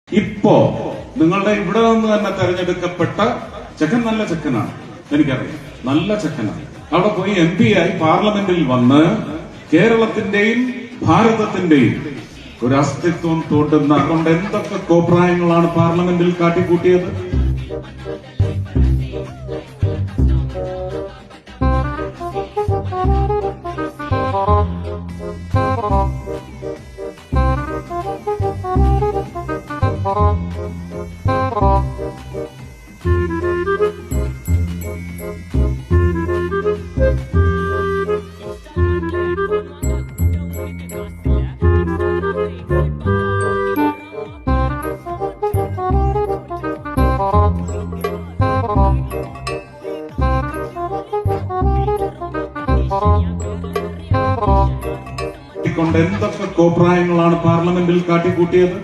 ഇപ്പോ നിങ്ങളുടെ ഇവിടെ നിന്ന് തന്നെ തെരഞ്ഞെടുക്കപ്പെട്ട ചെക്കൻ നല്ല ചെക്കനാണ്, എനിക്കറിയാം, നല്ല ചെക്കനാണ്. അവിടെ പോയി MP ആയി പാർലമെന്റിൽ വന്ന് കേരളത്തിന്റെയും ഭാരതത്തിന്റെയും ഒരു അസ്തിത്വം തോണ്ടുന്ന കൊണ്ട് എന്തൊക്കെ കോപ്രായങ്ങളാണ് പാർലമെന്റിൽ കാട്ടിക്കൂട്ടിയത്. കൊണ്ട് എന്തൊക്കെ കോപ്രായങ്ങളാണ് പാർലമെന്റിൽ കാട്ടിക്കൂട്ടിയത്.